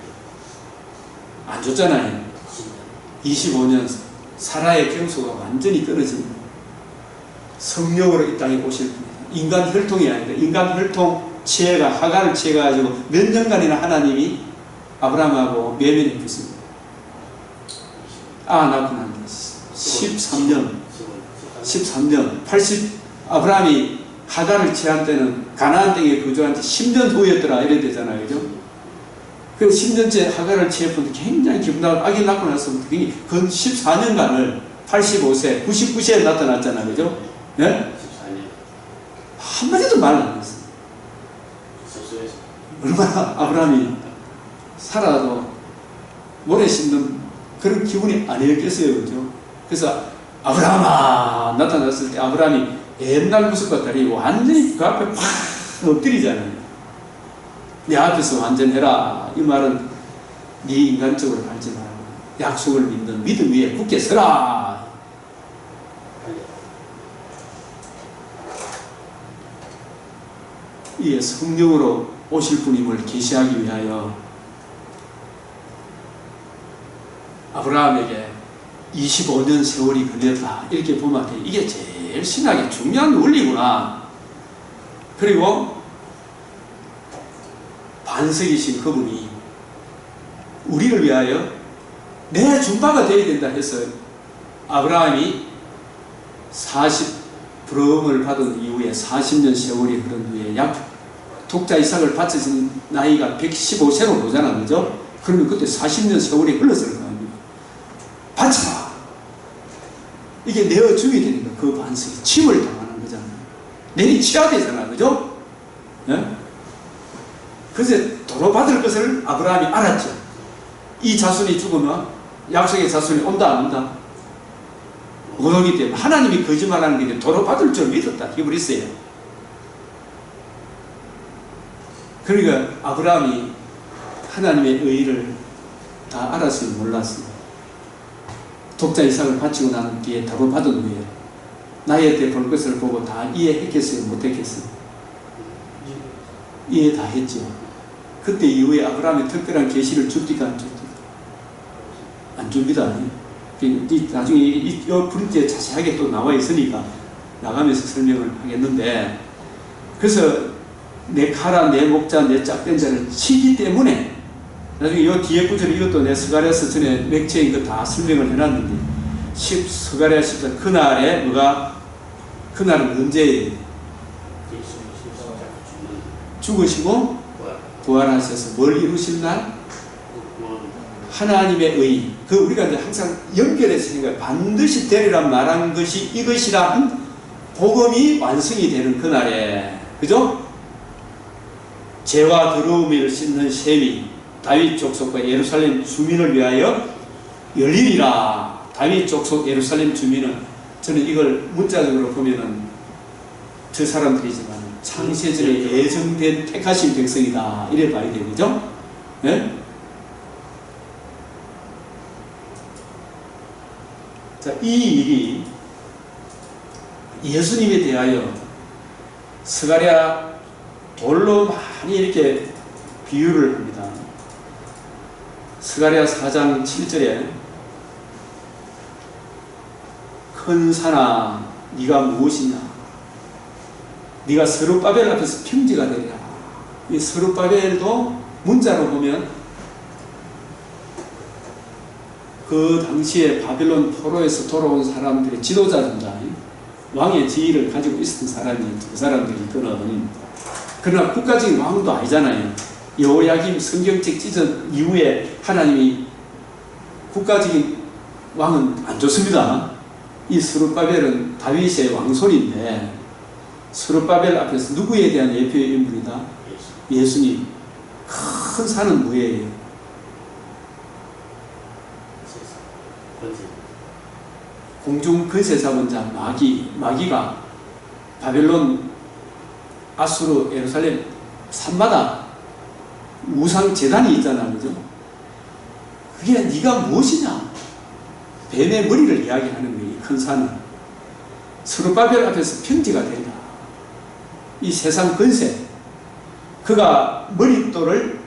안 줬잖아요. 25년 사라의 경수가 완전히 떨어집니다. 성령으로 이 땅에 오실 분이다. 인간 혈통이 아니다. 인간 혈통 치해가 하갈을 치해가지고 몇 년간이나 하나님이 아브라함하고 매면이 붙습니다. 낳고 난 뒤 13년 80 아브라함이 하갈을 취할 때는 가나안 땅에 거주한 지 10년 후였더라 이래 되잖아요. 그죠? 그 10년째 하가를 취했는데 굉장히 기분 나고 아기 낳고 나서부터 그 14년간을 85세, 99세에 나타났잖아요. 그죠? 예? 14년. 한마디도 말 안 했어요. 섭섭해서. 얼마나 아브라함이 살아도 모래 씹는 그런 기분이 아니었겠어요. 그죠? 그래서 아브라함아 나타났을 때 아브라함이 옛날 모습과 달리 완전히 그 앞에 팍 엎드리잖아요. 내 앞에서 완전해라. 이 말은 네 인간적으로 살지 말고 약속을 믿는 믿음 위에 굳게 서라. 이에 성령으로 오실 분임을 계시하기 위하여 아브라함에게 25년 세월이 걸렸다. 이렇게 보면 돼. 이게 제일 신학의 중요한 원리구나. 그리고 반석이신 그분이 우리를 위하여 내 준바가 되어야 된다 해서 아브라함이 부름을 받은 이후에 40년 세월이 흐른 후에 약 독자 이삭을 바쳐진 나이가 115세로 보잖아. 그죠? 그러면 그때 40년 세월이 흘렀을 거 아닙니까? 바쳐라! 이게 내어 주게 되니까 그 반석이 침을 당하는 거잖아. 내리 치야 되잖아. 그죠? 예? 그래서 도로 받을 것을 아브라함이 알았죠. 이 자손이 죽으면 약속의 자손이 온다 안 온다? 못 오기 때문에 하나님이 거짓말하는 게 도로 받을 줄 믿었다. 히브리서에. 그러니까 아브라함이 하나님의 의의를 다 알았으면 몰랐어요. 독자 이삭을 바치고 난 뒤에 답을 받은 후에 나의 때 볼 것을 보고 다 이해했겠어요? 못했겠어요? 이해 다 했죠. 그때 이후에 아브라함의 특별한 계시를 줍니까 안 줍니까? 안 줍니다. 나중에 이 브리티에 자세하게 또 나와 있으니까 나가면서 설명을 하겠는데, 그래서 내 카라, 내 목자, 내 짝된 자를 치기 때문에 나중에 이 뒤에 구절 이것도 내 스가랴서 전에 맥체에 이거 다 설명을 해놨는데 스가랴 14 그날에 그날은 언제예요? 죽으시고 부활하셔서 뭘 이루실 날? 하나님의 의. 그 우리가 이제 항상 연결해서 생각해. 반드시 되리란 말한 것이 이것이란 복음이 완성이 되는 그날에, 그죠? 죄와 더러움을 씻는 셈이 다윗 족속과 예루살렘 주민을 위하여 열리리라. 다윗 족속 예루살렘 주민은, 저는 이걸 문자적으로 보면은 저 사람들이지만 창세전에 예정된 택하신 백성이다. 이래 봐야 되죠? 네? 자, 이 일이 예수님에 대하여 스가랴 돌로 많이 이렇게 비유를 합니다. 스가랴 4장 7절에 큰 산아 네가 무엇이냐, 네가 스룹바벨 앞에서 평지가 되리라. 이 스룹바벨도 문자로 보면 그 당시에 바빌론 포로에서 돌아온 사람들의 지도자입니다. 왕의 지위를 가지고 있었던 사람이 그 사람들이 있거든. 그러나 국가적인 왕도 아니잖아요. 여호야김 성경책 찢은 이후에 하나님이 국가적인 왕은 안 좋습니다. 이 스룹바벨은 다윗의 왕손인데 스룹바벨 앞에서 누구에 대한 예표의 인물이다? 예수님. 큰 산은 뭐예요? 공중 근세 잡은 자 마귀가 바벨론, 아수르, 예루살렘 산마다 우상 제단이 있잖아. 그죠? 그게 네가 무엇이냐? 뱀의 머리를 이야기하는 거예요. 큰 산은 스룹바벨 앞에서 평지가 되리라. 이 세상 근세, 그가 머릿돌을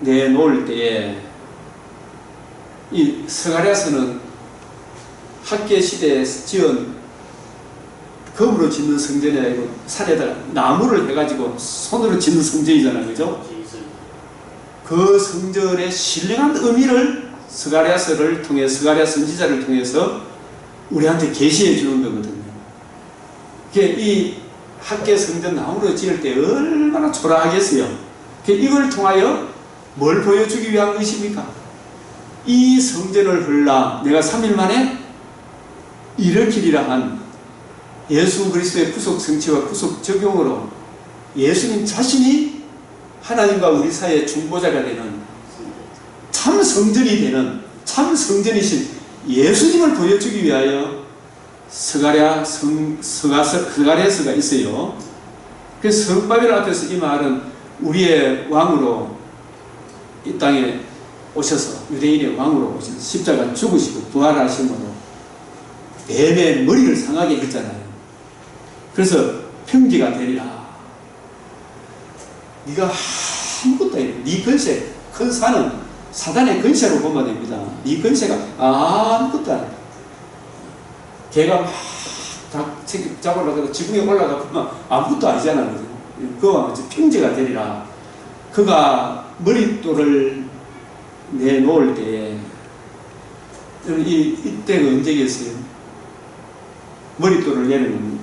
내놓을 때에, 이 스가랴서는 학계 시대에 지은 금으로 짓는 성전이 아니고 산에다가 나무를 해가지고 손으로 짓는 성전이잖아요. 그죠? 그 성전의 신령한 의미를 스가랴서를 통해, 스가랴 선지자를 통해서 우리한테 계시해 주는 거거든요. 이 학계 성전 나무로 지을 때 얼마나 초라하겠어요. 이걸 통하여 뭘 보여주기 위한 것입니까? 이 성전을 헐라 내가 3일 만에 일으키리라 한 예수 그리스도의 구속 성취와 구속 적용으로 예수님 자신이 하나님과 우리 사이의 중보자가 되는 참 성전이 되는 참 성전이신 예수님을 보여주기 위하여 스가랴서가 있어요. 그래서 성바벨 앞에서 이 말은 우리의 왕으로 이 땅에 오셔서 유대인의 왕으로 오셔서 십자가 죽으시고 부활하심으로 뱀의 머리를 상하게 했잖아요. 그래서 평지가 되리라. 네가 아무것도 아니야. 네 권세, 큰 산은 사단의 권세로 보면 됩니다. 네 권세가 아무것도 아니야. 걔가 막 잡으려고 지붕에 올라가면 아무것도 아니잖아요. 그와 같이 평지가 되리라. 그가 머릿돌을 내놓을 때에 이때가 언제겠어요? 머릿돌을 내놓는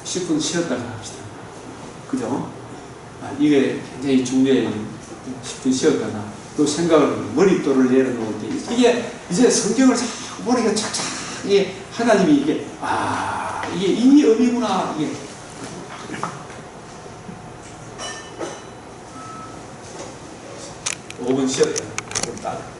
10분 쉬었다가 합시다. 그죠? 이게 굉장히 중요해요. 10분 쉬었다가 또 생각을 머릿돌을 내려놓을 때 이게 이제 성경을 자꾸 보니까 착착 이게 하나님이 이게 이게 이 의미구나 이게 5분 쉬었다.